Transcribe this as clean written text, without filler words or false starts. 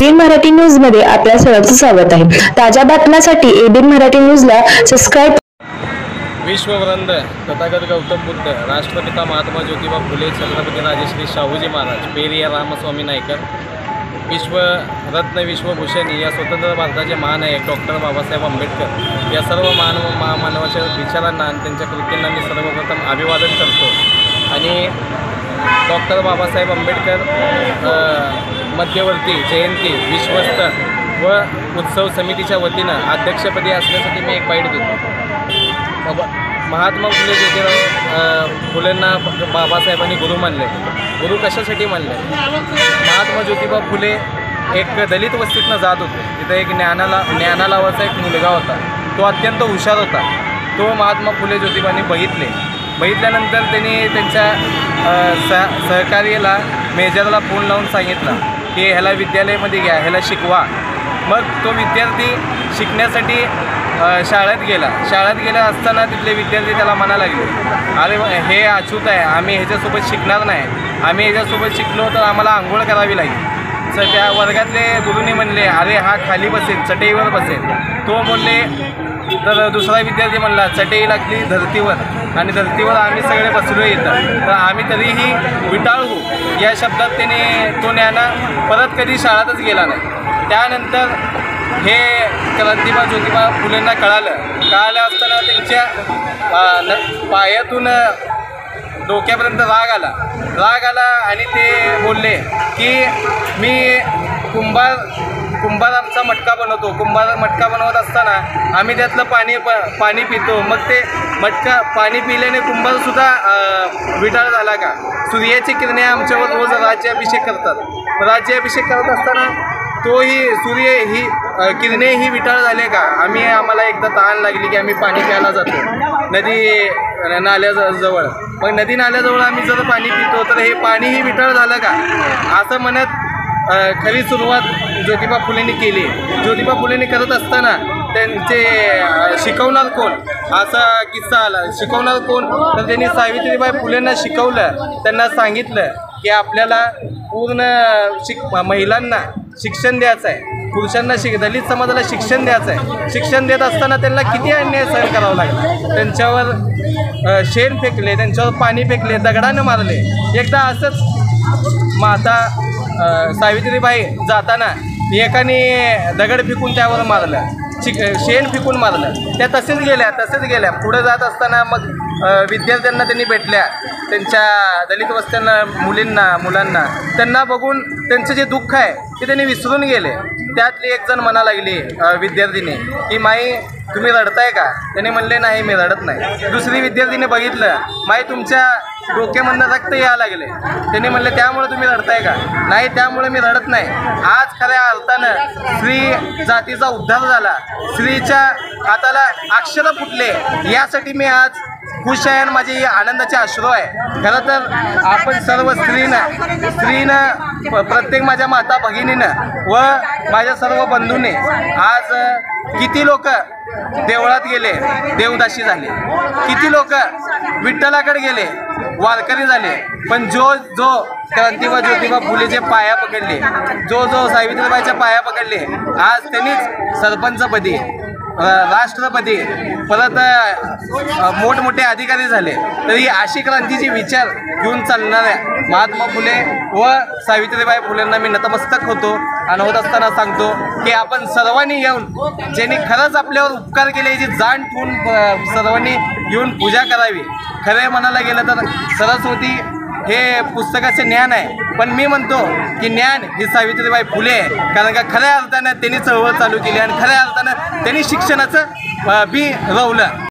ABN Marathi news मध्ये आपल्या सर्वांचं स्वागत आहे। ताज्या बातम्यांसाठी एबीएन मराठी न्यूजला सबस्क्राइब। विश्ववृंद तथागत गौतम बुद्ध, राष्ट्रपिता महात्मा ज्योतिबा फुले, छत्रपती राजश्री शाहूजी महाराज, पेरिया रामस्वामी नायकर, विश्वरत्न विश्वभूषण या स्वतंत्र भारताचे महानायक डॉक्टर बाबासाहेब आंबेडकर या सर्व महामानवाच्या विचारांना आणि त्यांच्या कृतींना मी सर्वप्रथम अभिवादन करतो। आणि डॉक्टर बाबासाहेब आंबेडकर मध्यवर्ती जयंती विश्वस्त व उत्सव समितीच्या वतीनं अध्यक्षपदी असण्यासाठी मी एक बाईट देतो। महात्मा फुले ज्योतिराव फुलेंना बाबासाहेबांनी गुरु मानले। गुरु कशासाठी मानले? महात्मा ज्योतिबा फुले एक दलित वस्तीतनं जात होते। तिथं एक ज्ञाना नावाचा एक मुलगा होता, तो अत्यंत हुशार होता। तो महात्मा फुले ज्योतिबांनी बघितल्यानंतर त्यांनी त्यांच्या सहकार्याला मेजरला फोन लावून सांगितलं की ह्याला विद्यालयामध्ये घ्या, ह्याला शिकवा। मग तो विद्यार्थी शिकण्यासाठी शाळेत गेला असताना तिथले विद्यार्थी त्याला म्हणायला लागले, अरे हे अछूत आहे, आम्ही ह्याच्यासोबत शिकणार नाही, आम्ही ह्याच्यासोबत शिकलो तर आम्हाला आंघोळ करावी लागेल। त्या वर्गातले गुरुनी म्हणले, अरे हा खाली बसेल, चटईवर बसेल। तो बोलले, तर दुसरा विद्यार्थी म्हणला, चटई लागली धरतीवर आणि धरतीवर आम्ही सगळे बसलो येतात, तर आम्ही तरीही विटाळ होऊ या शब्दात त्याने तो ज्ञाना परत कधी शाळेतच गेला नाही। त्यानंतर हे क्रांतिबा ज्योतिबा फुलेंना कळालं असताना त्यांच्या पायातून डोक्यापर्यंत राग आला आणि ते बोलले की मी कुंभार आमचा मटका बनवतो। मटका बनवत असताना आम्ही त्यातलं पाणी पितो, मग ते पाणी पिल्याने कुंभारसुद्धा विटाळ झाला का? सूर्याची किरणे आमच्यावर रोज राज्याभिषेक करत असताना सूर्य ही किरणे ही विटाळ झाले का? आम्हाला एकदा तहान लागली की आम्ही पाणी प्यायला जातो नदी नाल्याजवळ, मग नदी नाल्याजवळ आम्ही जर पाणी पितो तर हे पाणीही विटाळ झालं का? असं म्हणत खरी सुरुवात ज्योतिबा फुलेंनी केली। ज्योतिबा फुलेंनी करत असताना त्यांचे शिकवणार कोण असा किस्सा आला। शिकवणार कोण? तर त्यांनी सावित्रीबाई फुलेंना शिकवलं, त्यांना सांगितलं की आपल्याला पूर्ण महिलांना शिक्षण द्यायचं आहे, पुरुषांना दलित समाजाला शिक्षण द्यायचं आहे। शिक्षण देत असताना त्यांना किती अन्याय सहन करावा लागला। त्यांच्यावर शेण फेकले, त्यांच्यावर पाणी फेकले, दगडानं मारले। एकदा असंच माता सावित्रीबाई जाताना एकाने दगड फेकून त्यावर मारलं, शेण फेकून मारलं। त्या तसेच गेल्या। पुढे जात असताना मग विद्यार्थ्यांना त्यांनी भेटल्या, त्यांच्या दलित वस्त्यांना मुलांना त्यांना बघून त्यांचं जे दुःख आहे ते त्यांनी विसरून गेले। त्यातली एक जण म्हणा लागली विद्यार्थीने की माई तुम्ही रडताय का? त्याने म्हणले नाही मी रडत नाही। दुसरी विद्यार्थीने बघितलं, माई तुमच्या डोक्यामधनं रक्त यायला लागले। त्याने म्हणले त्यामुळे तुम्ही रडताय का? नाही त्यामुळे मी रडत नाही। आज खऱ्या अर्थानं स्त्री जातीचा उद्धार झाला, स्त्रीच्या हाताला अक्षर फुटले, यासाठी मी आज खुश आहे आणि माझे आनंदाचे अश्रू आहे। खरं तर आपण सर्व स्त्रीनं प्रत्येक माझ्या माता भगिनीनं व माझ्या सर्व बंधूने आज किती लोक देवळात गेले, देवदासी झाले, किती लोक विठ्ठलाकडे गेले, वारकरी झाले, पण जो क्रांतिबा ज्योतिबा फुलेचे पाया पकडले, जो सावित्रीबाईच्या पाया पकडले, आज त्यांनीच सरपंचपदी, राष्ट्रपती, परत मोठमोठे अधिकारी झाले। तरी अशी क्रांतीची विचार घेऊन चालणाऱ्या महात्मा फुले व सावित्रीबाई फुलेंना मी नतमस्तक होतो आणि होत असताना सांगतो की आपण सर्वांनी येऊन, ज्यांनी खरंच आपल्यावर उपकार केले, याची जाण ठेवून सर्वांनी येऊन पूजा करावी। खरे म्हणायला गेलं तर सरस्वती हे पुस्तकाचे ज्ञान आहे, पण मी म्हणतो की ज्ञान ही सावित्रीबाई फुले आहे। कारण का खऱ्या अर्थानं त्यांनी चळवळ चालू केली आणि खऱ्या अर्थानं त्यांनी शिक्षणाचं बी रवलं।